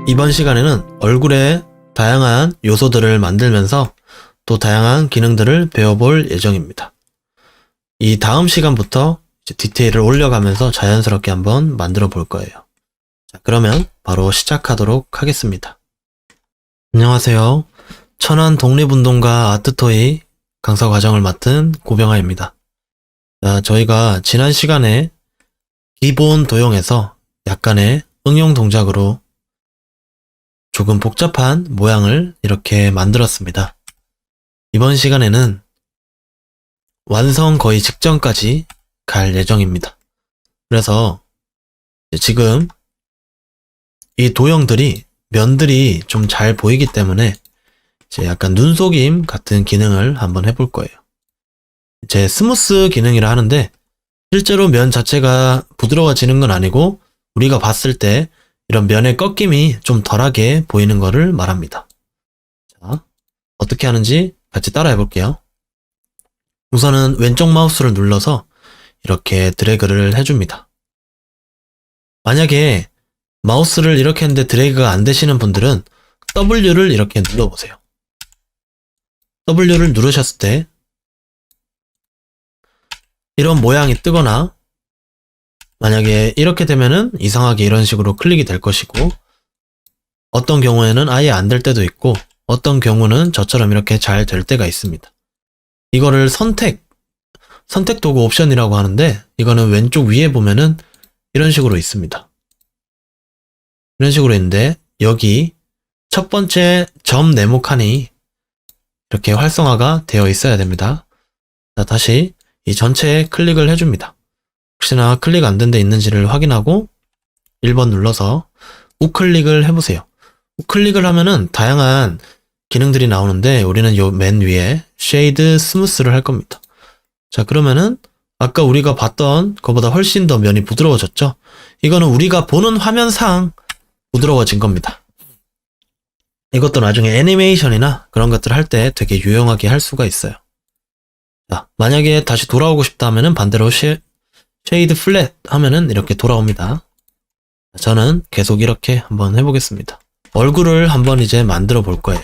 이번 시간에는 얼굴에 다양한 요소들을 만들면서 또 다양한 기능들을 배워볼 예정입니다. 이 다음 시간부터 이제 디테일을 올려가면서 자연스럽게 한번 만들어 볼 거예요. 자, 그러면 바로 시작하도록 하겠습니다. 안녕하세요. 천안 독립운동가 아트토이 강사 과정을 맡은 고병아입니다. 자, 저희가 지난 시간에 기본 도형에서 약간의 응용 동작으로 조금 복잡한 모양을 이렇게 만들었습니다. 이번 시간에는 완성 거의 직전까지 갈 예정입니다. 그래서 지금 이 도형들이 면들이 좀 잘 보이기 때문에 이제 약간 눈속임 같은 기능을 한번 해볼 거예요. 이제 스무스 기능이라 하는데 실제로 면 자체가 부드러워지는 건 아니고 우리가 봤을 때 이런 면의 꺾임이 좀 덜하게 보이는 것을 말합니다. 자, 어떻게 하는지 같이 따라해 볼게요. 우선은 왼쪽 마우스를 눌러서 이렇게 드래그를 해줍니다. 만약에 마우스를 이렇게 했는데 드래그가 안 되시는 분들은 W를 이렇게 눌러보세요. W를 누르셨을 때 이런 모양이 뜨거나 만약에 이렇게 되면은 이상하게 이런 식으로 클릭이 될 것이고 어떤 경우에는 아예 안 될 때도 있고 어떤 경우는 저처럼 이렇게 잘 될 때가 있습니다. 이거를 선택 도구 옵션이라고 하는데 이거는 왼쪽 위에 보면은 이런 식으로 있습니다. 이런 식으로 있는데 여기 첫 번째 점 네모 칸이 이렇게 활성화가 되어 있어야 됩니다. 자, 다시 이 전체에 클릭을 해줍니다. 혹시나 클릭 안 된 데 있는지를 확인하고 1번 눌러서 우클릭을 해보세요. 우클릭을 하면은 다양한 기능들이 나오는데 우리는 요 맨 위에 쉐이드 스무스를 할 겁니다. 자, 그러면은 아까 우리가 봤던 것보다 훨씬 더 면이 부드러워졌죠? 이거는 우리가 보는 화면상 부드러워진 겁니다. 이것도 나중에 애니메이션이나 그런 것들 할 때 되게 유용하게 할 수가 있어요. 자, 만약에 다시 돌아오고 싶다 하면은 반대로 쉐이드 플랫 하면은 이렇게 돌아옵니다. 저는 계속 이렇게 한번 해보겠습니다. 얼굴을 한번 이제 만들어 볼 거예요.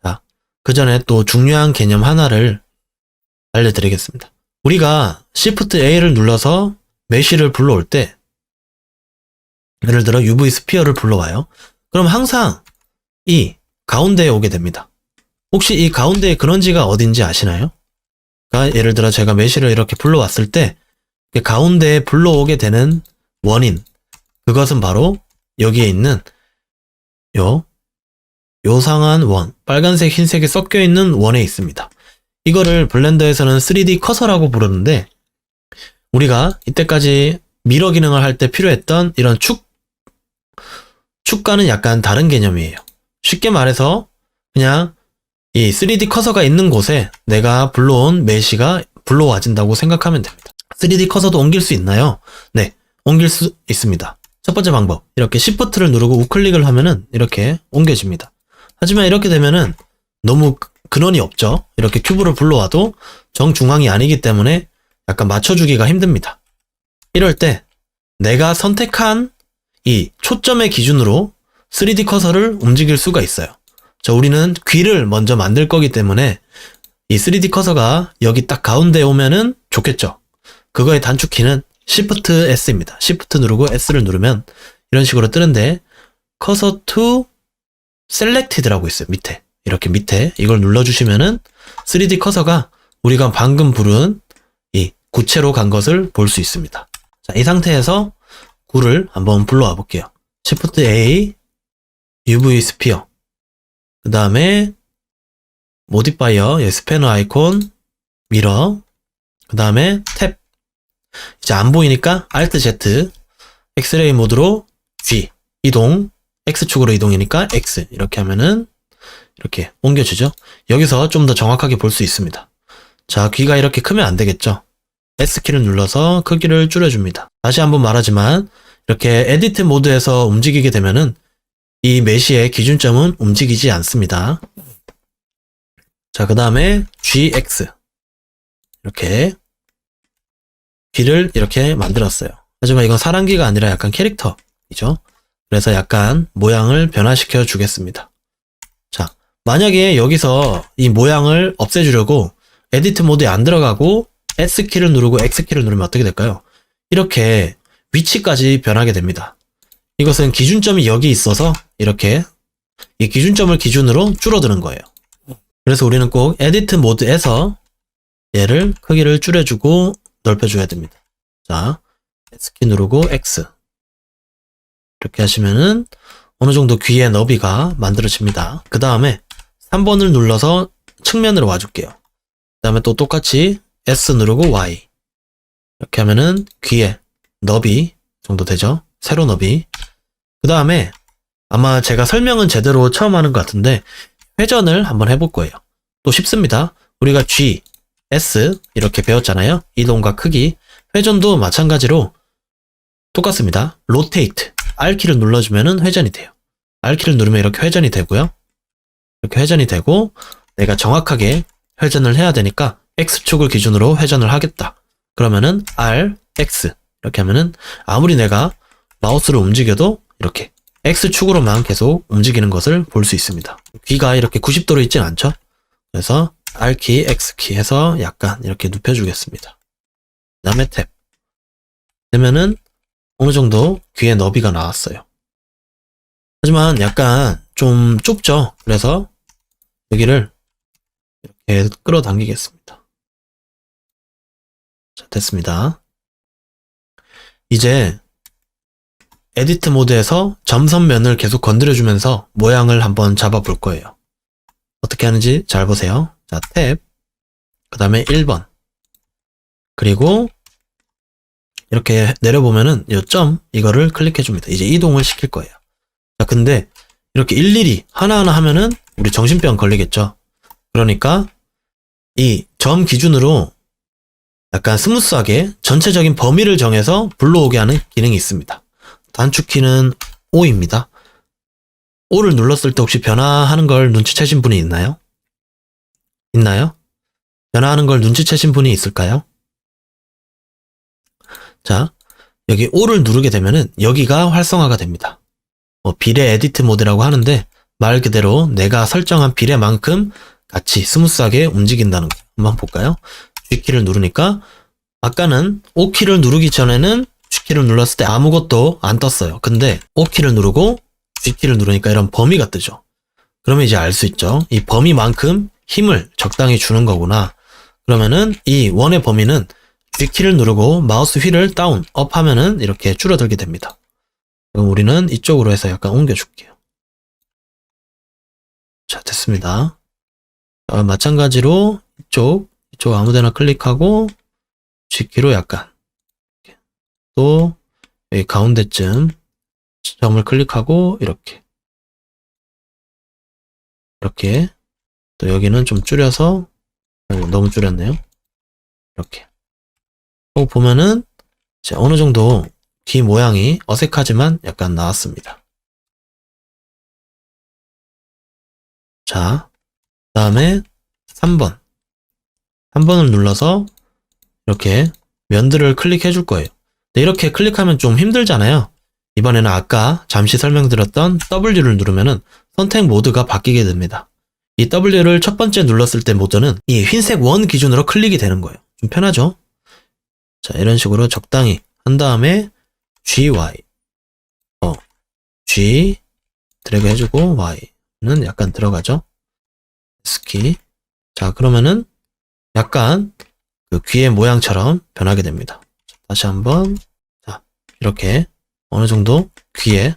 자, 그 전에 또 중요한 개념 하나를 알려드리겠습니다. 우리가 Shift A를 눌러서 메쉬를 불러올 때 예를 들어 UV 스피어를 불러와요. 그럼 항상 이 가운데에 오게 됩니다. 혹시 이 가운데의 근원지가 어딘지 아시나요? 그러니까 예를 들어 제가 메쉬를 이렇게 불러왔을 때 가운데에 불러오게 되는 원인, 그것은 바로 여기에 있는 요상한 원, 빨간색, 흰색이 섞여 있는 원에 있습니다. 이거를 블렌더에서는 3D 커서라고 부르는데 우리가 이때까지 미러 기능을 할 때 필요했던 이런 축과는 약간 다른 개념이에요. 쉽게 말해서 그냥 이 3D 커서가 있는 곳에 내가 불러온 메쉬가 불러와진다고 생각하면 됩니다. 3D 커서도 옮길 수 있나요? 네, 옮길 수 있습니다. 첫 번째 방법, 이렇게 Shift를 누르고 우클릭을 하면은 이렇게 옮겨집니다. 하지만 이렇게 되면은 너무 근원이 없죠? 이렇게 큐브를 불러와도 정중앙이 아니기 때문에 약간 맞춰주기가 힘듭니다. 이럴 때 내가 선택한 이 초점의 기준으로 3D 커서를 움직일 수가 있어요. 자, 우리는 귀를 먼저 만들 거기 때문에 이 3D 커서가 여기 딱 가운데에 오면은 좋겠죠? 그거의 단축키는 Shift S입니다. Shift 누르고 S를 누르면 이런 식으로 뜨는데 Cursor to Selected라고 있어요. 밑에. 이렇게 밑에 이걸 눌러주시면은 3D 커서가 우리가 방금 부른 이 구체로 간 것을 볼 수 있습니다. 자, 이 상태에서 구를 한번 불러와 볼게요. Shift A, UV 스피어. 그 다음에 모디파이어, 스패너 아이콘, 미러. 그 다음에 탭. 이제 안 보이니까 Alt Z, 엑스레이 모드로 G, 이동, X축으로 이동이니까 X. 이렇게 하면은 이렇게 옮겨주죠. 여기서 좀 더 정확하게 볼 수 있습니다. 자, 귀가 이렇게 크면 안 되겠죠. S키를 눌러서 크기를 줄여줍니다. 다시 한번 말하지만 이렇게 에디트 모드에서 움직이게 되면은 이 메쉬의 기준점은 움직이지 않습니다. 자, 그 다음에 GX. 이렇게 귀를 이렇게 만들었어요. 하지만 이건 사람귀가 아니라 약간 캐릭터이죠. 그래서 약간 모양을 변화시켜 주겠습니다. 자, 만약에 여기서 이 모양을 없애주려고 에디트 모드에 안 들어가고 S키를 누르고 X키를 누르면 어떻게 될까요? 이렇게 위치까지 변하게 됩니다. 이것은 기준점이 여기 있어서 이렇게 이 기준점을 기준으로 줄어드는 거예요. 그래서 우리는 꼭 에디트 모드에서 얘를 크기를 줄여주고 넓혀줘야 됩니다. 자, S키 누르고 X. 이렇게 하시면은 어느 정도 귀의 너비가 만들어집니다. 그 다음에 3번을 눌러서 측면으로 와줄게요. 그 다음에 또 똑같이 S 누르고 Y. 이렇게 하면은 귀의 너비 정도 되죠? 세로 너비. 그 다음에 아마 제가 설명은 제대로 처음 하는 것 같은데 회전을 한번 해볼 거예요. 또 쉽습니다. 우리가 G, S 이렇게 배웠잖아요. 이동과 크기. 회전도 마찬가지로 똑같습니다. 로테이트. R키를 눌러주면은 회전이 돼요. R키를 누르면 이렇게 회전이 되고요. 이렇게 회전이 되고 내가 정확하게 회전을 해야 되니까 X축을 기준으로 회전을 하겠다. 그러면은 R, X 이렇게 하면은 아무리 내가 마우스를 움직여도 이렇게 X축으로만 계속 움직이는 것을 볼 수 있습니다. 귀가 이렇게 90도로 있진 않죠? 그래서 R키, X키 해서 약간 이렇게 눕혀주겠습니다. 그 다음에 탭. 되면은 어느 정도 귀의 너비가 나왔어요. 하지만 약간 좀 좁죠? 그래서 여기를 이렇게 끌어당기겠습니다. 자, 됐습니다. 이제 에디트 모드에서 점선면을 계속 건드려주면서 모양을 한번 잡아볼 거예요. 어떻게 하는지 잘 보세요. 자, 탭, 그 다음에 1번. 그리고 이렇게 내려보면은 이 점, 이거를 클릭해줍니다. 이제 이동을 시킬 거예요. 자, 근데 이렇게 일일이 하나하나 하면은 우리 정신병 걸리겠죠? 그러니까 이 점 기준으로 약간 스무스하게 전체적인 범위를 정해서 불러오게 하는 기능이 있습니다. 단축키는 O입니다. O를 눌렀을 때 혹시 변화하는 걸 눈치채신 분이 있나요? 있나요? 변화하는 걸 눈치채신 분이 있을까요? 자, 여기 O를 누르게 되면은 여기가 활성화가 됩니다. 비례 에디트 모드라고 하는데 말 그대로 내가 설정한 비례만큼 같이 스무스하게 움직인다는 거 한번 볼까요? G키를 누르니까 아까는 O키를 누르기 전에는 G키를 눌렀을 때 아무것도 안 떴어요. 근데 O키를 누르고 G키를 누르니까 이런 범위가 뜨죠. 그러면 이제 알 수 있죠. 이 범위만큼 힘을 적당히 주는 거구나. 그러면은 이 원의 범위는 G키를 누르고 마우스 휠을 다운, 업 하면은 이렇게 줄어들게 됩니다. 그럼 우리는 이쪽으로 해서 약간 옮겨줄게요. 자, 됐습니다. 마찬가지로 이쪽 아무데나 클릭하고 G키로 약간 또 여기 가운데쯤 점을 클릭하고 이렇게 또 여기는 좀 줄여서 너무 줄였네요. 이렇게 보면은 이제 어느 정도 귀 모양이 어색하지만 약간 나왔습니다. 자, 그 다음에 3번을 눌러서 이렇게 면들을 클릭해 줄 거예요. 근데 이렇게 클릭하면 좀 힘들잖아요. 이번에는 아까 잠시 설명드렸던 W를 누르면은 선택 모드가 바뀌게 됩니다. 이 W를 첫 번째 눌렀을 때 모드는 이 흰색 원 기준으로 클릭이 되는 거예요. 좀 편하죠? 자, 이런 식으로 적당히 한 다음에 GY G 드래그 해주고 Y는 약간 들어가죠? S키. 자, 그러면은 약간 그 귀의 모양처럼 변하게 됩니다. 다시 한번. 자, 이렇게 어느 정도 귀의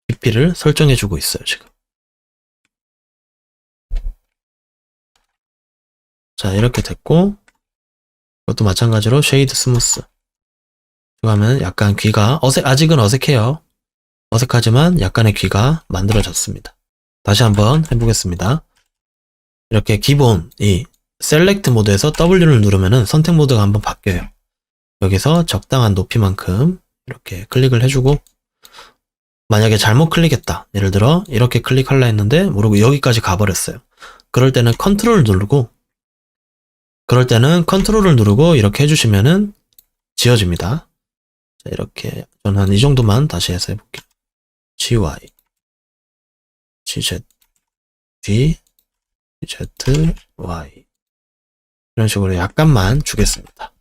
깊이를 설정해주고 있어요, 지금. 자, 이렇게 됐고, 이것도 마찬가지로 쉐이드 스무스. 이거 하면 약간 귀가 아직은 어색해요. 어색하지만 약간의 귀가 만들어졌습니다. 다시 한번 해보겠습니다. 이렇게 기본 이 셀렉트 모드에서 W를 누르면은 선택 모드가 한번 바뀌어요. 여기서 적당한 높이만큼 이렇게 클릭을 해주고, 만약에 잘못 클릭했다. 예를 들어 이렇게 클릭하려 했는데 모르고 여기까지 가버렸어요. 그럴 때는 컨트롤을 누르고 이렇게 해주시면은 지워집니다. 자, 이렇게 저는 한 이 정도만 다시 해서 해볼게요. GY, GZ, G, Z, Y 이런 식으로 약간만 주겠습니다.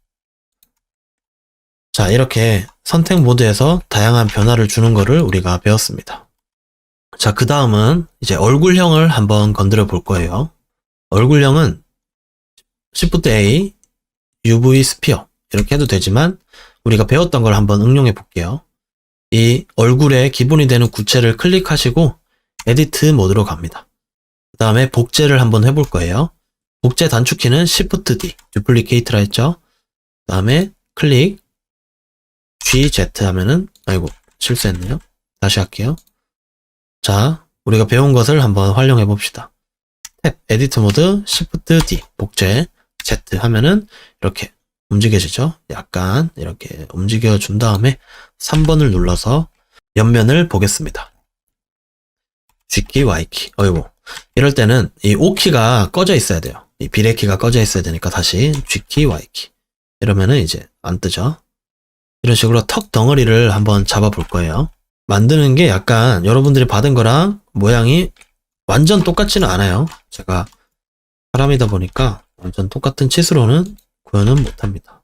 자, 이렇게 선택 모드에서 다양한 변화를 주는 거를 우리가 배웠습니다. 자, 그 다음은 이제 얼굴형을 한번 건드려 볼 거예요. 얼굴형은 Shift A, UV 스피어 이렇게 해도 되지만 우리가 배웠던 걸 한번 응용해 볼게요. 이 얼굴에 기본이 되는 구체를 클릭하시고 에디트 모드로 갑니다. 그 다음에 복제를 한번 해볼 거예요. 복제 단축키는 Shift D, 듀플리케이트라 했죠. 그 다음에 클릭, GZ 하면은, 아이고, 실수했네요. 다시 할게요. 자, 우리가 배운 것을 한번 활용해 봅시다. 탭, 에디트 모드, Shift D, 복제, Z 하면은 이렇게 움직여지죠? 약간 이렇게 움직여 준 다음에 3번을 눌러서 옆면을 보겠습니다. G키, Y키. 어이구. 이럴 때는 이 O키가 꺼져 있어야 돼요. 이 비례키가 꺼져 있어야 되니까 다시 G키, Y키. 이러면은 이제 안 뜨죠? 이런 식으로 턱 덩어리를 한번 잡아 볼 거예요. 만드는 게 약간 여러분들이 받은 거랑 모양이 완전 똑같지는 않아요. 제가 사람이다 보니까 완전 똑같은 치수로는 구현은 못합니다.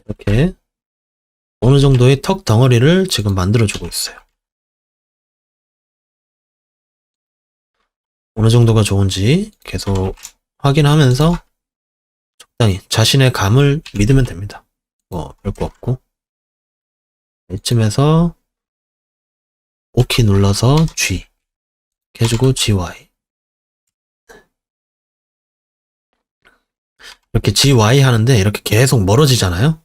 이렇게 어느 정도의 턱 덩어리를 지금 만들어주고 있어요. 어느 정도가 좋은지 계속 확인하면서 적당히 자신의 감을 믿으면 됩니다. 뭐 별거 없고 이쯤에서 O키 눌러서 G 이렇게 해주고 GY 이렇게 GY 하는데 이렇게 계속 멀어지잖아요.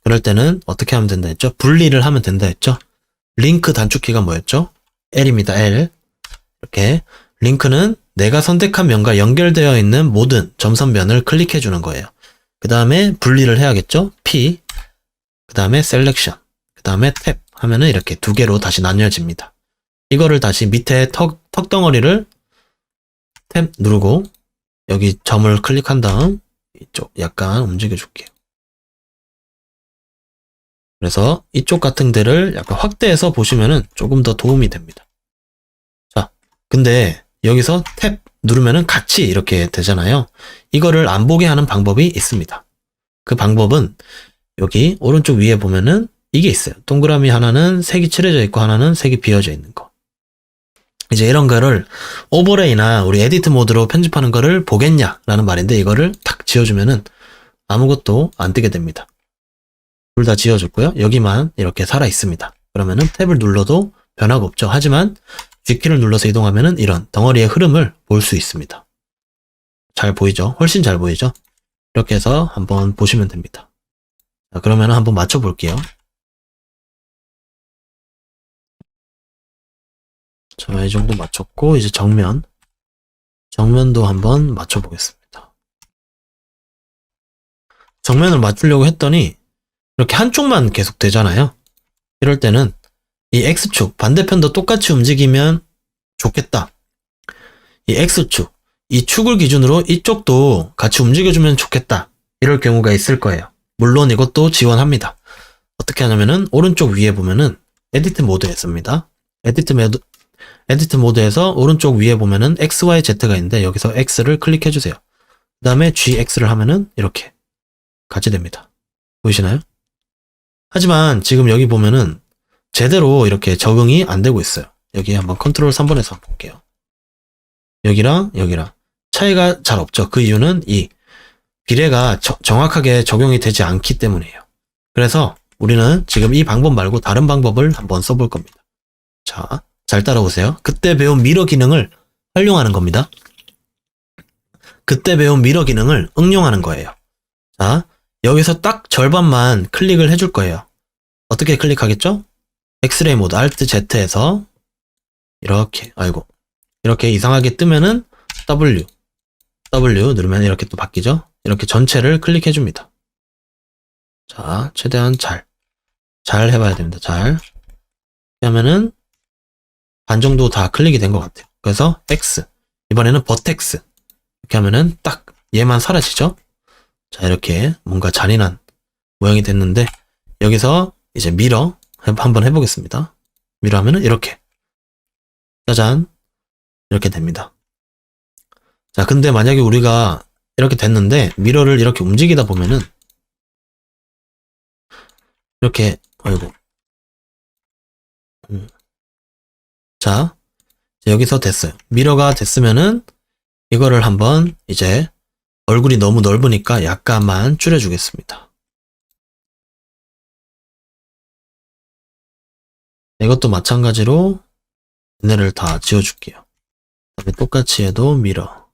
그럴 때는 어떻게 하면 된다 했죠? 분리를 하면 된다 했죠? 링크 단축키가 뭐였죠? L입니다. L. 이렇게 링크는 내가 선택한 면과 연결되어 있는 모든 점선면을 클릭해 주는 거예요. 그 다음에 분리를 해야겠죠? P. 그 다음에 셀렉션. 그 다음에 탭 하면은 이렇게 두 개로 다시 나뉘어집니다. 이거를 다시 밑에 턱 덩어리를 탭 누르고 여기 점을 클릭한 다음 이쪽 약간 움직여 줄게요. 그래서 이쪽 같은 데를 약간 확대해서 보시면은 조금 더 도움이 됩니다. 자, 근데 여기서 탭 누르면은 같이 이렇게 되잖아요. 이거를 안 보게 하는 방법이 있습니다. 그 방법은 여기 오른쪽 위에 보면은 이게 있어요. 동그라미 하나는 색이 칠해져 있고 하나는 색이 비어져 있는 거. 이제 이런 거를 오버레이나 우리 에디트 모드로 편집하는 거를 보겠냐라는 말인데 이거를 탁 지워주면은 아무것도 안 뜨게 됩니다. 둘 다 지워줬고요. 여기만 이렇게 살아 있습니다. 그러면은 탭을 눌러도 변화가 없죠. 하지만 G키를 눌러서 이동하면은 이런 덩어리의 흐름을 볼 수 있습니다. 잘 보이죠? 훨씬 잘 보이죠? 이렇게 해서 한번 보시면 됩니다. 자, 그러면 한번 맞춰 볼게요. 자, 이 정도 맞췄고 이제 정면도 한번 맞춰 보겠습니다. 정면을 맞추려고 했더니 이렇게 한쪽만 계속 되잖아요. 이럴 때는 이 X축 반대편도 똑같이 움직이면 좋겠다. 이 X축 이 축을 기준으로 이쪽도 같이 움직여주면 좋겠다. 이럴 경우가 있을 거예요. 물론 이것도 지원합니다. 어떻게 하냐면은 오른쪽 위에 보면은 에디트 모드에 있습니다. 에디트 모드에서 오른쪽 위에 보면은 X, Y, Z가 있는데 여기서 X를 클릭해 주세요. 그 다음에 GX를 하면은 이렇게 같이 됩니다. 보이시나요? 하지만 지금 여기 보면은 제대로 이렇게 적응이 안 되고 있어요. 여기 한번 컨트롤 3번에서 한번 볼게요. 여기랑 차이가 잘 없죠. 그 이유는 이 비례가 정확하게 적용이 되지 않기 때문이에요. 그래서 우리는 지금 이 방법 말고 다른 방법을 한번 써볼 겁니다. 자, 잘 따라오세요. 그때 배운 미러 기능을 활용하는 겁니다. 그때 배운 미러 기능을 응용하는 거예요. 자, 여기서 딱 절반만 클릭을 해줄 거예요. 어떻게 클릭하겠죠? 엑스레이 모드 Alt Z에서 이렇게 이렇게 이상하게 뜨면은 W 누르면 이렇게 또 바뀌죠? 이렇게 전체를 클릭해 줍니다. 자, 최대한 잘 해봐야 됩니다. 잘 하면은 반 정도 다 클릭이 된 것 같아요. 그래서 X 이번에는 버텍스 이렇게 하면은 딱 얘만 사라지죠? 자, 이렇게 뭔가 잔인한 모양이 됐는데 여기서 이제 미러 한번 해보겠습니다. 미러 하면은 이렇게. 짜잔. 이렇게 됩니다. 자, 근데 만약에 우리가 이렇게 됐는데 미러를 이렇게 움직이다 보면은 이렇게 아이고. 자, 여기서 됐어요. 미러가 됐으면은 이거를 한번 이제 얼굴이 너무 넓으니까 약간만 줄여주겠습니다. 이것도 마찬가지로 얘네를 다 지워줄게요. 그다음에 똑같이 해도 미러.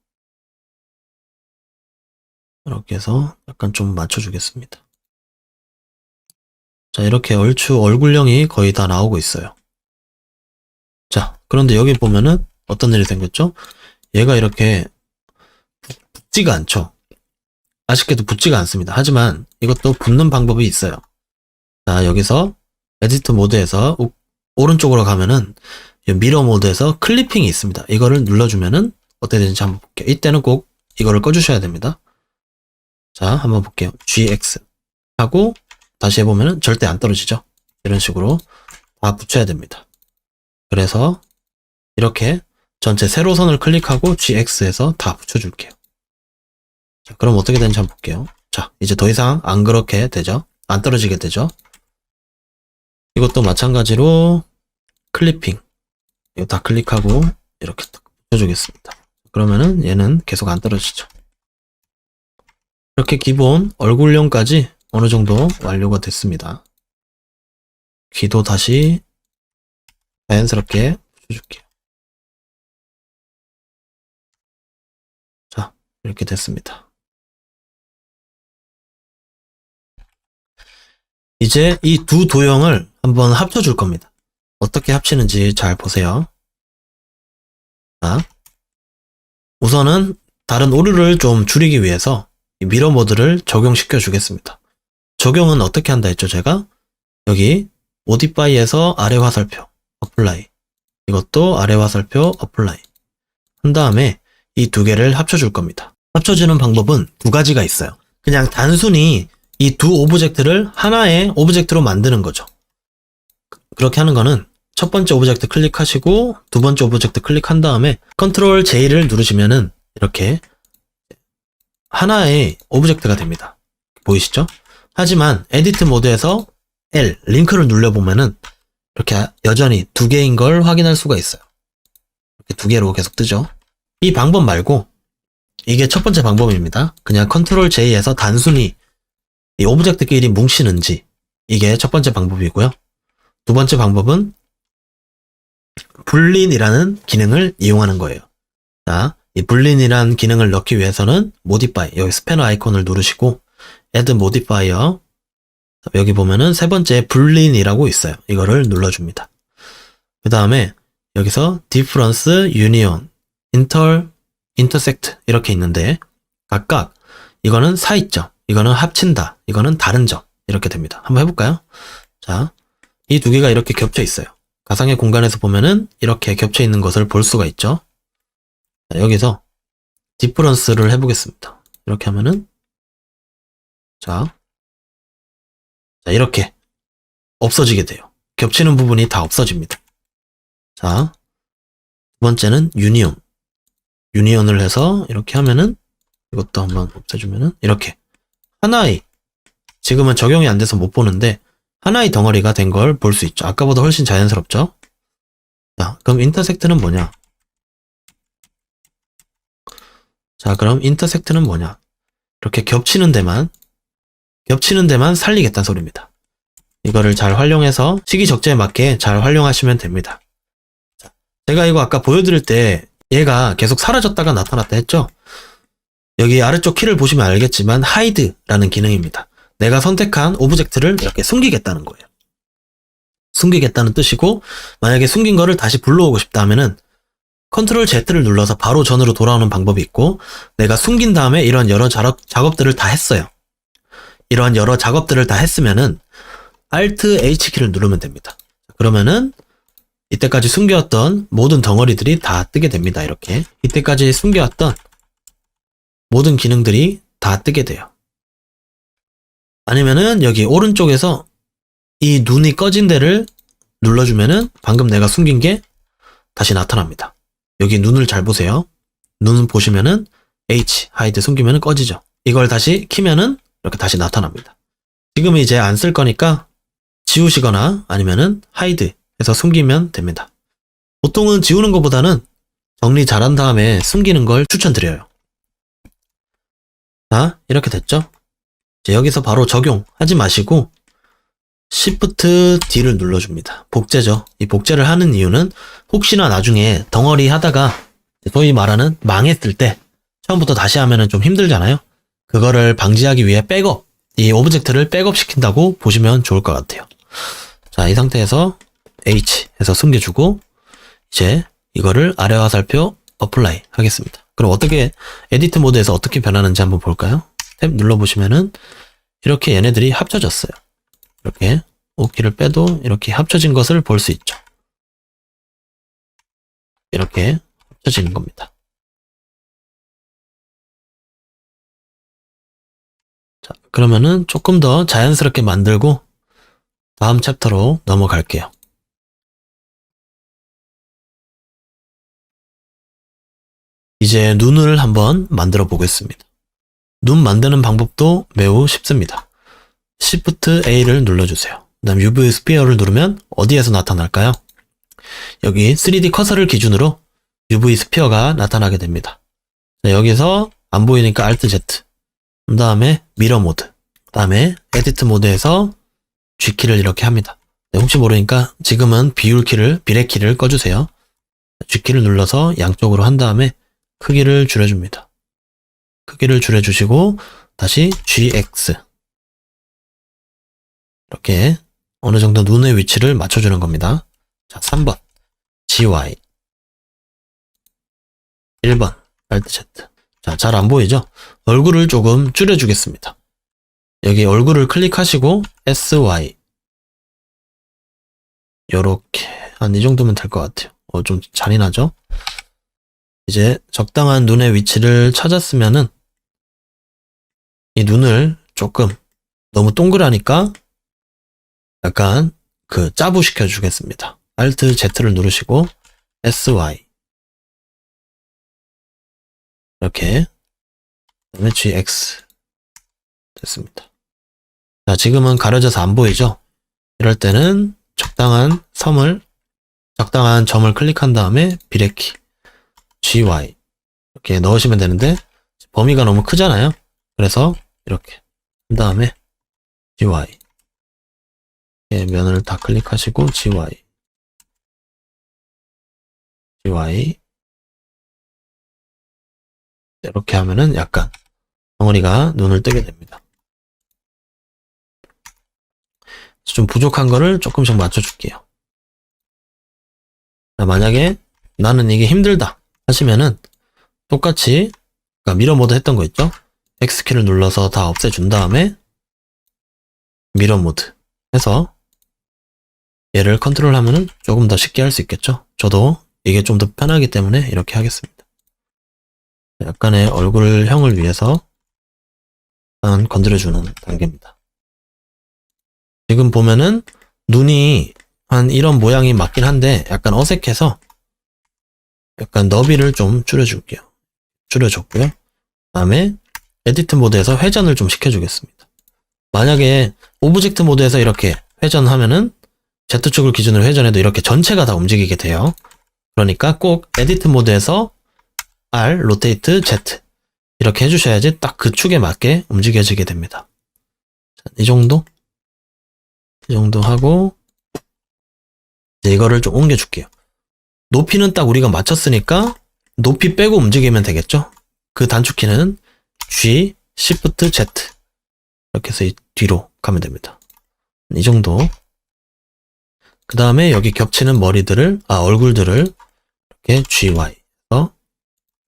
이렇게 해서 약간 좀 맞춰주겠습니다. 자, 이렇게 얼추 얼굴형이 거의 다 나오고 있어요. 자, 그런데 여기 보면은 어떤 일이 생겼죠? 얘가 이렇게 붙지가 않죠. 아쉽게도 붙지가 않습니다. 하지만 이것도 붙는 방법이 있어요. 자, 여기서 에디트 모드에서 오른쪽으로 가면은 미러 모드에서 클리핑이 있습니다. 이거를 눌러주면은 어떻게 되는지 한번 볼게요. 이때는 꼭 이거를 꺼주셔야 됩니다. 자, 한번 볼게요. GX 하고 다시 해보면은 절대 안 떨어지죠. 이런 식으로 다 붙여야 됩니다. 그래서 이렇게 전체 세로선을 클릭하고 GX에서 다 붙여줄게요. 자, 그럼 어떻게 되는지 한번 볼게요. 자, 이제 더 이상 안 그렇게 되죠. 안 떨어지게 되죠. 이것도 마찬가지로 클리핑. 이거 다 클릭하고 이렇게 붙여주겠습니다. 그러면은 얘는 계속 안 떨어지죠. 이렇게 기본 얼굴형까지 어느 정도 완료가 됐습니다. 귀도 다시 자연스럽게 붙여줄게요. 자, 이렇게 됐습니다. 이제 이 두 도형을 한번 합쳐줄 겁니다. 어떻게 합치는지 잘 보세요. 자, 우선은 다른 오류를 좀 줄이기 위해서 이 미러 모드를 적용시켜 주겠습니다. 적용은 어떻게 한다 했죠, 제가? 여기 모디파이에서 아래 화살표 어플라이, 이것도 아래 화살표 어플라이 한 다음에 이 두 개를 합쳐줄 겁니다. 합쳐주는 방법은 두 가지가 있어요. 그냥 단순히 이 두 오브젝트를 하나의 오브젝트로 만드는 거죠. 그렇게 하는 거는 첫 번째 오브젝트 클릭하시고 두 번째 오브젝트 클릭한 다음에 컨트롤 J를 누르시면은 이렇게 하나의 오브젝트가 됩니다. 보이시죠? 하지만 에디트 모드에서 L, 링크를 눌러보면은 이렇게 여전히 두 개인 걸 확인할 수가 있어요. 이렇게 두 개로 계속 뜨죠. 이 방법 말고 이게 첫 번째 방법입니다. 그냥 컨트롤 J에서 단순히 이 오브젝트끼리 뭉치는지, 이게 첫 번째 방법이고요. 두 번째 방법은 불린이라는 기능을 이용하는 거예요. 자, 이 불린이라는 기능을 넣기 위해서는 모디파이, 여기 스패너 아이콘을 누르시고 Add Modifier, 여기 보면은 세 번째 불린이라고 있어요. 이거를 눌러줍니다. 그 다음에 여기서 Difference, Union, Intersect 이렇게 있는데 각각 이거는 사이점, 이거는 합친다, 이거는 다른 점 이렇게 됩니다. 한번 해볼까요? 자, 이 두 개가 이렇게 겹쳐 있어요. 가상의 공간에서 보면은 이렇게 겹쳐 있는 것을 볼 수가 있죠. 자, 여기서 디퍼런스를 해보겠습니다. 이렇게 하면은 자, 이렇게 없어지게 돼요. 겹치는 부분이 다 없어집니다. 자, 두 번째는 유니온을 해서 이렇게 하면은 이것도 한번 없애주면은 이렇게 하나의, 지금은 적용이 안 돼서 못 보는데 하나의 덩어리가 된 걸 볼 수 있죠. 아까보다 훨씬 자연스럽죠? 자, 그럼 인터섹트는 뭐냐? 자, 그럼 인터섹트는 뭐냐? 이렇게 겹치는 데만 살리겠다는 소리입니다. 이거를 잘 활용해서 시기적재에 맞게 잘 활용하시면 됩니다. 자, 제가 이거 아까 보여드릴 때 얘가 계속 사라졌다가 나타났다 했죠? 여기 아래쪽 키를 보시면 알겠지만 hide라는 기능입니다. 내가 선택한 오브젝트를 이렇게 숨기겠다는 거예요. 숨기겠다는 뜻이고, 만약에 숨긴 거를 다시 불러오고 싶다 하면은 컨트롤 Z를 눌러서 바로 전으로 돌아오는 방법이 있고, 내가 숨긴 다음에 이런 여러 작업들을 다 했어요. 이러한 여러 작업들을 다 했으면은 Alt H키를 누르면 됩니다. 그러면은 이때까지 숨겨왔던 모든 덩어리들이 다 뜨게 됩니다. 이렇게 이때까지 숨겨왔던 모든 기능들이 다 뜨게 돼요. 아니면은 여기 오른쪽에서 이 눈이 꺼진 데를 눌러주면은 방금 내가 숨긴 게 다시 나타납니다. 여기 눈을 잘 보세요. 눈 보시면은 H, 하이드 숨기면은 꺼지죠. 이걸 다시 키면은 이렇게 다시 나타납니다. 지금은 이제 안 쓸 거니까 지우시거나 아니면은 하이드 해서 숨기면 됩니다. 보통은 지우는 것보다는 정리 잘한 다음에 숨기는 걸 추천드려요. 자, 이렇게 됐죠? 이제 여기서 바로 적용하지 마시고 Shift D를 눌러줍니다. 복제죠. 이 복제를 하는 이유는 혹시나 나중에 덩어리 하다가 소위 말하는 망했을 때 처음부터 다시 하면은 좀 힘들잖아요. 그거를 방지하기 위해 백업, 이 오브젝트를 백업 시킨다고 보시면 좋을 것 같아요. 자, 이 상태에서 H 해서 숨겨주고 이제 이거를 아래 화살표 어플라이 하겠습니다. 그럼 어떻게 에디트 모드에서 어떻게 변하는지 한번 볼까요? 탭 눌러보시면은 이렇게 얘네들이 합쳐졌어요. 이렇게 O키를 빼도 이렇게 합쳐진 것을 볼 수 있죠. 이렇게 합쳐지는 겁니다. 자, 그러면은 조금 더 자연스럽게 만들고 다음 챕터로 넘어갈게요. 이제 눈을 한번 만들어 보겠습니다. 눈 만드는 방법도 매우 쉽습니다. Shift A를 눌러주세요. 그 다음 UV 스피어를 누르면 어디에서 나타날까요? 여기 3D 커서를 기준으로 UV 스피어가 나타나게 됩니다. 자, 여기서 안 보이니까 Alt Z, 그 다음에 미러 모드, 그 다음에 에디트 모드에서 G키를 이렇게 합니다. 네, 혹시 모르니까 지금은 비례 키를 꺼주세요. G키를 눌러서 양쪽으로 한 다음에 크기를 줄여줍니다. 크기를 줄여주시고 다시 GX, 이렇게 어느 정도 눈의 위치를 맞춰주는 겁니다. 자, 3번 GY, 1번 Alt Z. 자, 잘 안 보이죠? 얼굴을 조금 줄여주겠습니다. 여기 얼굴을 클릭하시고 SY, 요렇게 한 이 정도면 될 것 같아요. 좀 잔인하죠? 이제 적당한 눈의 위치를 찾았으면은 이 눈을 조금 너무 동그라니까 약간 짜부시켜 주겠습니다. Alt Z를 누르시고 SY, 이렇게, 그다음에 GX 됐습니다. 자, 지금은 가려져서 안 보이죠? 이럴 때는 적당한 점을 클릭한 다음에 비례키 GY 이렇게 넣으시면 되는데 범위가 너무 크잖아요. 그래서 이렇게 한 다음에 GY, 면을 다 클릭하시고 GY 이렇게 하면은 약간 덩어리가 눈을 뜨게 됩니다. 좀 부족한 거를 조금씩 맞춰줄게요. 자, 만약에 나는 이게 힘들다 하시면은 똑같이 미러 모드 했던 거 있죠? X키를 눌러서 다 없애준 다음에 미러 모드 해서 얘를 컨트롤하면은 조금 더 쉽게 할 수 있겠죠? 저도 이게 좀 더 편하기 때문에 이렇게 하겠습니다. 약간의 얼굴형을 위해서 건드려주는 단계입니다. 지금 보면은 눈이 한 이런 모양이 맞긴 한데 약간 어색해서 약간 너비를 좀 줄여줄게요. 줄여줬고요. 다음에 에디트 모드에서 회전을 좀 시켜주겠습니다. 만약에 오브젝트 모드에서 이렇게 회전하면은 Z축을 기준으로 회전해도 이렇게 전체가 다 움직이게 돼요. 그러니까 꼭 에디트 모드에서 R, 로테이트, Z 이렇게 해주셔야지 딱 그 축에 맞게 움직여지게 됩니다. 자, 이 정도 하고 이제 이거를 좀 옮겨줄게요. 높이는 딱 우리가 맞췄으니까 높이 빼고 움직이면 되겠죠? 그 단축키는 G, Shift, Z 이렇게 해서 이 뒤로 가면 됩니다. 이 정도. 그 다음에 여기 겹치는 얼굴들을 이렇게 GY에서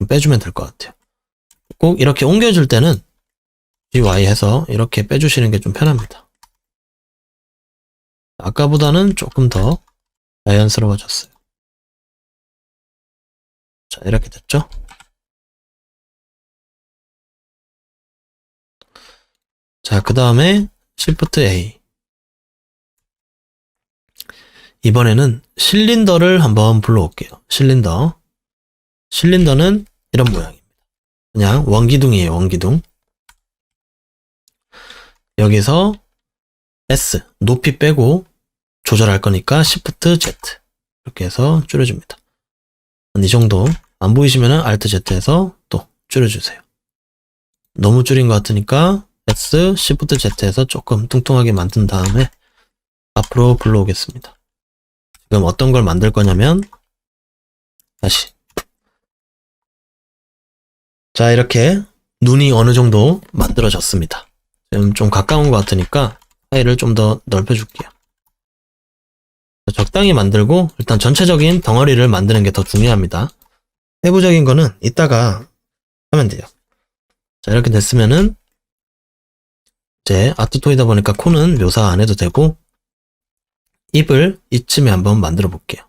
빼주면 될 것 같아요. 꼭 이렇게 옮겨줄 때는 GY 해서 이렇게 빼주시는 게 좀 편합니다. 아까보다는 조금 더 자연스러워졌어요. 자, 이렇게 됐죠? 자, 그 다음에 Shift A, 이번에는 실린더를 한번 불러올게요. 실린더는 이런 모양입니다. 그냥 원기둥이에요, 원기둥. 여기서 S, 높이 빼고 조절할 거니까 Shift Z. 이렇게 해서 줄여줍니다. 이 정도. 안 보이시면 Alt Z에서 또 줄여주세요. 너무 줄인 것 같으니까 S, Shift Z에서 조금 뚱뚱하게 만든 다음에 앞으로 불러오겠습니다. 지금 어떤 걸 만들 거냐면, 다시. 자, 이렇게 눈이 어느 정도 만들어졌습니다. 지금 좀 가까운 것 같으니까 파일을 좀 더 넓혀줄게요. 적당히 만들고 일단 전체적인 덩어리를 만드는 게 더 중요합니다. 세부적인 거는 이따가 하면 돼요. 자, 이렇게 됐으면은 이제 아트토이다 보니까 코는 묘사 안 해도 되고 입을 이쯤에 한번 만들어 볼게요.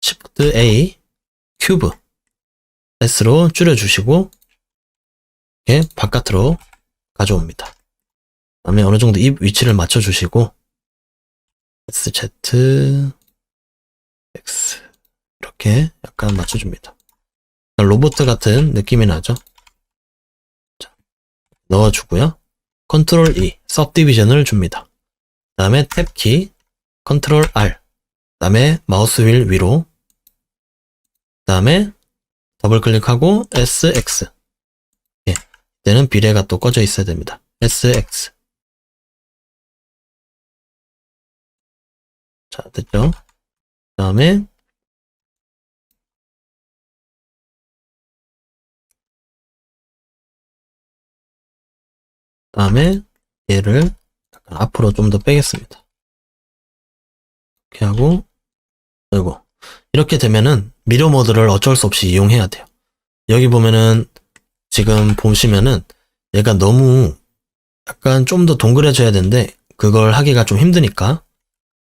Shift A, 큐브 S로 줄여주시고 이렇게 바깥으로 가져옵니다. 그 다음에 어느 정도 입 위치를 맞춰주시고 SZ, X 이렇게 약간 맞춰줍니다. 로봇 같은 느낌이 나죠? 자, 넣어주고요. 컨트롤 E, सब디비전을 줍니다. 그 다음에 탭키, 컨트롤 R, 그 다음에 마우스 휠 위로, 그 다음에 더블 클릭하고 SX. 예, 이때는 비례가 또 꺼져 있어야 됩니다. SX. 자, 됐죠? 그 다음에 얘를 약간 앞으로 좀 더 빼겠습니다. 이렇게 하고, 그리고 이렇게 되면은 미러 모드를 어쩔 수 없이 이용해야 돼요. 여기 보면은 지금 보시면은 얘가 너무 약간 좀 더 동그래져야 되는데 그걸 하기가 좀 힘드니까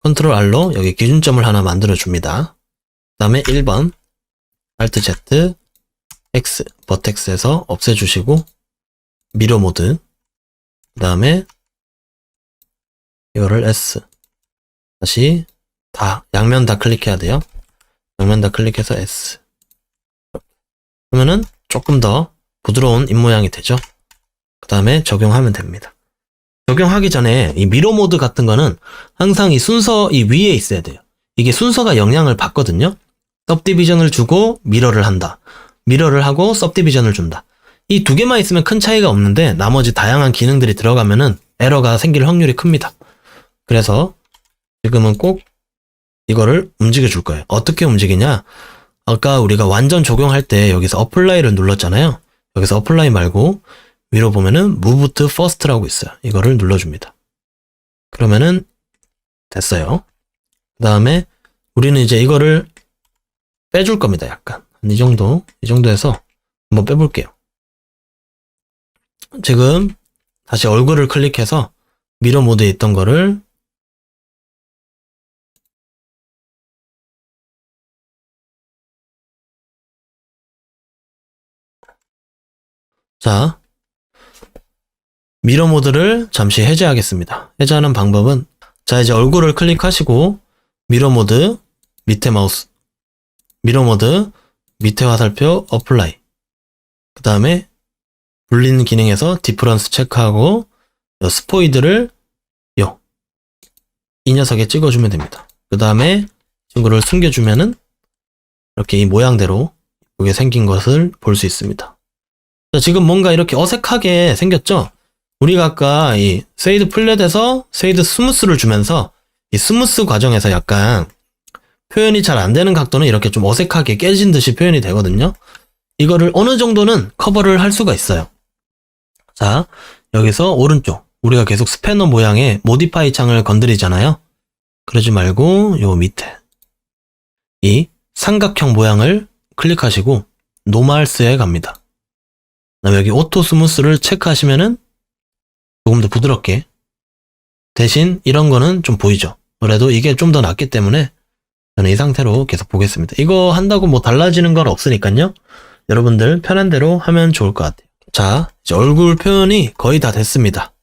컨트롤 R로 여기 기준점을 하나 만들어 줍니다. 그 다음에 1번 Alt Z X 버텍스에서 없애주시고 미러 모드, 그 다음에 이거를 S, 다시 다 양면 다 클릭해야 돼요. 양면 다 클릭해서 S. 그러면은 조금 더 부드러운 입모양이 되죠. 그 다음에 적용하면 됩니다. 적용하기 전에 이 미러 모드 같은 거는 항상 이 순서 이 위에 있어야 돼요. 이게 순서가 영향을 받거든요. सब디비전을 주고 미러를 한다. 미러를 하고 सब디비전을 준다. 이 두 개만 있으면 큰 차이가 없는데 나머지 다양한 기능들이 들어가면은 에러가 생길 확률이 큽니다. 그래서 지금은 꼭 이거를 움직여 줄 거예요. 어떻게 움직이냐? 아까 우리가 완전 적용할 때 여기서 어플라이를 눌렀잖아요. 여기서 어플라이 말고 위로 보면은 Move to First라고 있어요. 이거를 눌러줍니다. 그러면은 됐어요. 그 다음에 우리는 이제 이거를 빼줄 겁니다. 약간 이 정도에서 한번 빼볼게요. 지금 다시 얼굴을 클릭해서 미러 모드에 있던 거를 자, 미러 모드를 잠시 해제하겠습니다. 해제하는 방법은 자, 이제 얼굴을 클릭하시고 미러 모드 밑에 마우스, 미러 모드 밑에 화살표 어플라이, 그 다음에 불리는 기능에서 디퍼런스 체크하고 스포이드를 이 녀석에 찍어주면 됩니다. 그 다음에 친구를 숨겨주면은 이렇게 이 모양대로 이게 생긴 것을 볼 수 있습니다. 자, 지금 뭔가 이렇게 어색하게 생겼죠? 우리가 아까 이 쉐이드 플랫에서 쉐이드 스무스를 주면서 이 스무스 과정에서 약간 표현이 잘 안 되는 각도는 이렇게 좀 어색하게 깨진 듯이 표현이 되거든요. 이거를 어느 정도는 커버를 할 수가 있어요. 자, 여기서 오른쪽 우리가 계속 스패너 모양의 모디파이 창을 건드리잖아요. 그러지 말고 요 밑에 이 삼각형 모양을 클릭하시고 노멀스에 갑니다. 그다음에 여기 오토 스무스를 체크하시면은 조금 더 부드럽게, 대신 이런 거는 좀 보이죠. 그래도 이게 좀 더 낫기 때문에 저는 이 상태로 계속 보겠습니다. 이거 한다고 뭐 달라지는 건 없으니까요. 여러분들 편한 대로 하면 좋을 것 같아요. 자, 이제 얼굴 표현이 거의 다 됐습니다.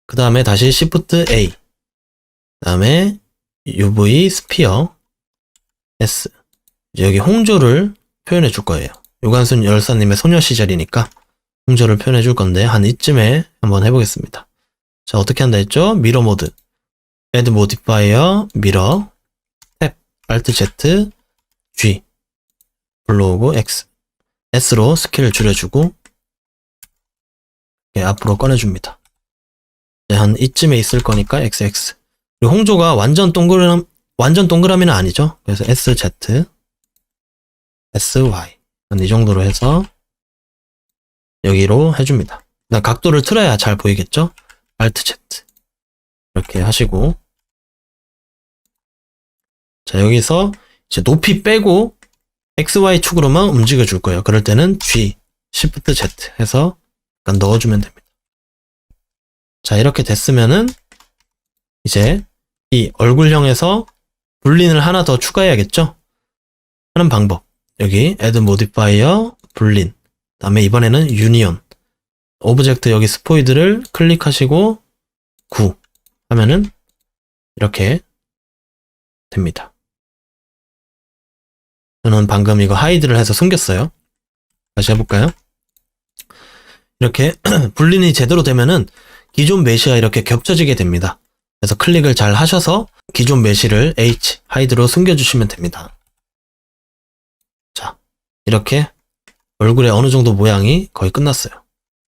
그 다음에 다시 Shift A, 그 다음에 UV 스피어, S. 이제 여기 홍조를 표현해 줄 거예요. 유관순 열사님의 소녀 시절이니까 홍조를 표현해 줄 건데, 한 이쯤에 한번 해보겠습니다. 자, 어떻게 한다 했죠? 미러 모드. add modifier, 미러, 탭, alt Z, G, 불러오고 X. S로 스케일을 줄여주고, 앞으로 꺼내줍니다. 한 이쯤에 있을 거니까 XX. 그리고 홍조가 완전 동그라미는 아니죠. 그래서 SZ, SY. 이 정도로 해서 여기로 해줍니다. 각도를 틀어야 잘 보이겠죠? Alt Z. 이렇게 하시고. 자, 여기서 이제 높이 빼고 XY 축으로만 움직여 줄 거예요. 그럴 때는 G, Shift Z 해서 약간 넣어주면 됩니다. 자, 이렇게 됐으면은 이제 이 얼굴형에서 불린을 하나 더 추가해야겠죠? 하는 방법. 여기 add modifier, 불린. 다음에 이번에는 union. 오브젝트 여기 스포이드를 클릭하시고 9 하면은 이렇게 됩니다. 저는 방금 이거 하이드를 해서 숨겼어요. 다시 해볼까요? 이렇게 불린이 제대로 되면은 기존 메시와 이렇게 겹쳐지게 됩니다. 그래서 클릭을 잘 하셔서 기존 메시를 H, 하이드로 숨겨주시면 됩니다. 자, 이렇게 얼굴의 어느 정도 모양이 거의 끝났어요.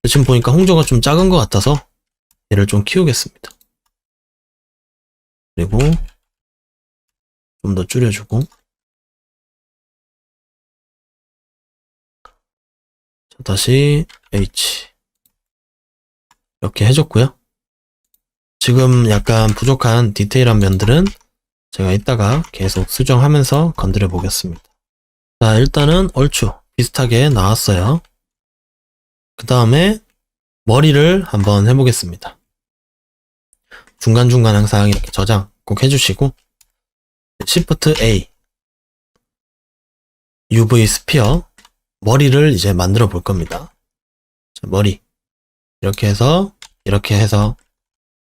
지금 보니까 홍조가 좀 작은 것 같아서 얘를 좀 키우겠습니다. 그리고 좀 더 줄여주고. 자, 다시 H. 이렇게 해줬고요. 지금 약간 부족한 디테일한 면들은 제가 이따가 계속 수정하면서 건드려 보겠습니다. 자, 일단은 얼추 비슷하게 나왔어요. 그 다음에 머리를 한번 해보겠습니다. 중간중간 항상 이렇게 저장 꼭 해주시고, Shift A, UV 스피어, 머리를 이제 만들어 볼 겁니다. 자, 머리. 이렇게 해서, 이렇게 해서,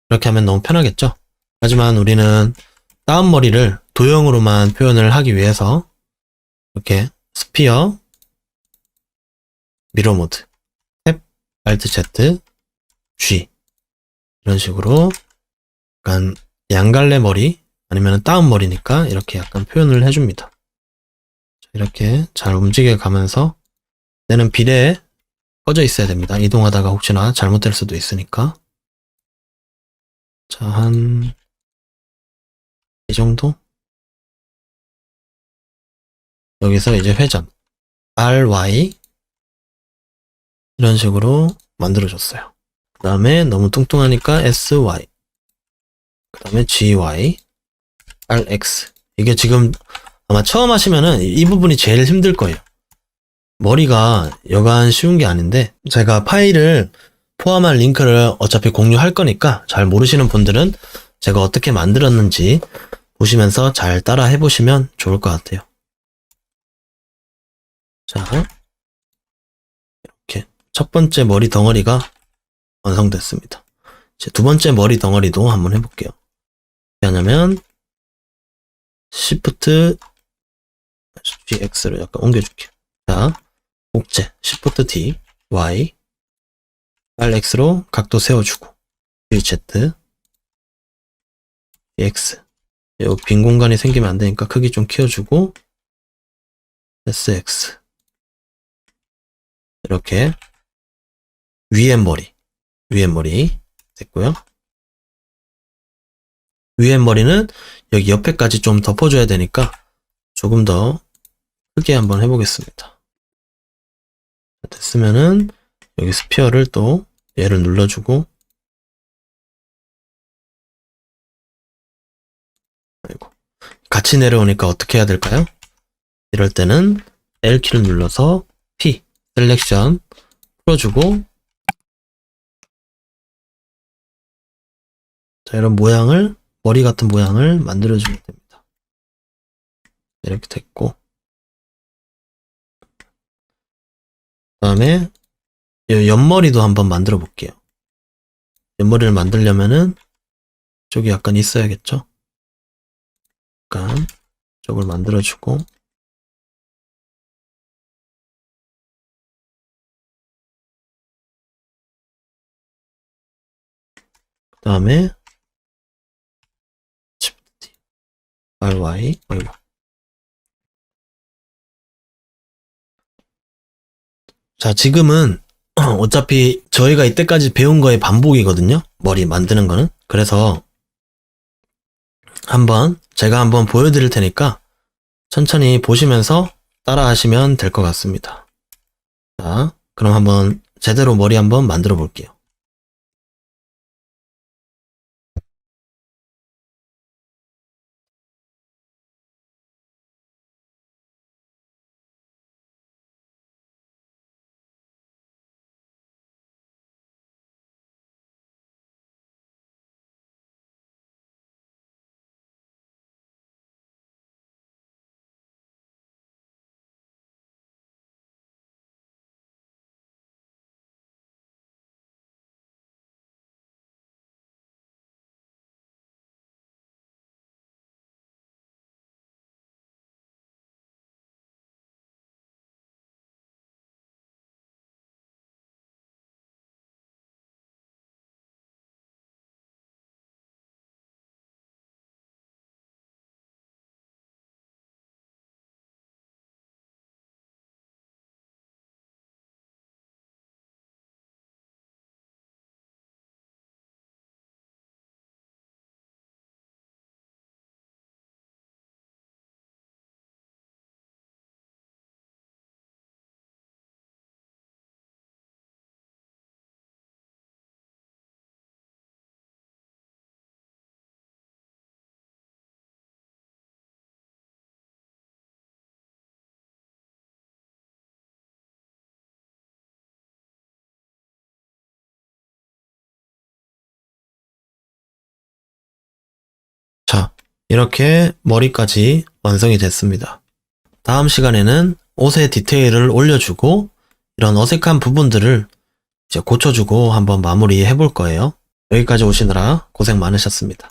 이렇게 하면 너무 편하겠죠? 하지만 우리는 다운 머리를 도형으로만 표현을 하기 위해서 이렇게 스피어, 미러 모드, 탭, Alt Z, G 이런 식으로 약간 양갈래 머리 아니면 다운 머리니까 이렇게 약간 표현을 해줍니다. 이렇게 잘 움직여 가면서 얘는 비례에 꺼져 있어야 됩니다. 이동하다가 혹시나 잘못될 수도 있으니까. 자, 한 이 정도? 여기서 이제 회전 RY 이런 식으로 만들어줬어요. 그 다음에 너무 뚱뚱하니까 SY, 그 다음에 GY, RX. 이게 지금 아마 처음 하시면은 이 부분이 제일 힘들 거예요. 머리가 여간 쉬운 게 아닌데, 제가 파일을 포함한 링크를 어차피 공유할 거니까 잘 모르시는 분들은 제가 어떻게 만들었는지 보시면서 잘 따라 해보시면 좋을 것 같아요. 자, 이렇게 첫 번째 머리 덩어리가 완성됐습니다. 이제 두 번째 머리 덩어리도 한번 해볼게요. 어떻게 하냐면 Shift GX를 약간 옮겨줄게요. 자, 목재 Shift D, Y, RX로 각도 세워주고 Z, X. 여기 빈 공간이 생기면 안 되니까 크기 좀 키워주고 SX. 이렇게 위에 머리 됐고요. 위에 머리는 여기 옆에까지 좀 덮어줘야 되니까 조금 더 크게 한번 해보겠습니다. 됐으면은 여기 스피어를 또 얘를 눌러주고, 아이고, 같이 내려오니까 어떻게 해야 될까요? 이럴 때는 L키를 눌러서 P 셀렉션 풀어주고, 자, 이런 모양을, 머리 같은 모양을 만들어주면 됩니다. 이렇게 됐고, 그 다음에 옆머리도 한번 만들어 볼게요. 옆머리를 만들려면은 쪽이 약간 있어야겠죠? 약간 쪽을 만들어주고, 그 다음에 Shift RY, 어이구. 자, 지금은 어차피 저희가 이때까지 배운 거의 반복이거든요. 머리 만드는 거는. 그래서 제가 한번 보여드릴 테니까 천천히 보시면서 따라 하시면 될 것 같습니다. 자, 그럼 한번 제대로 머리 한번 만들어 볼게요. 자, 이렇게 머리까지 완성이 됐습니다. 다음 시간에는 옷의 디테일을 올려주고 이런 어색한 부분들을 이제 고쳐주고 한번 마무리해 볼 거예요. 여기까지 오시느라 고생 많으셨습니다.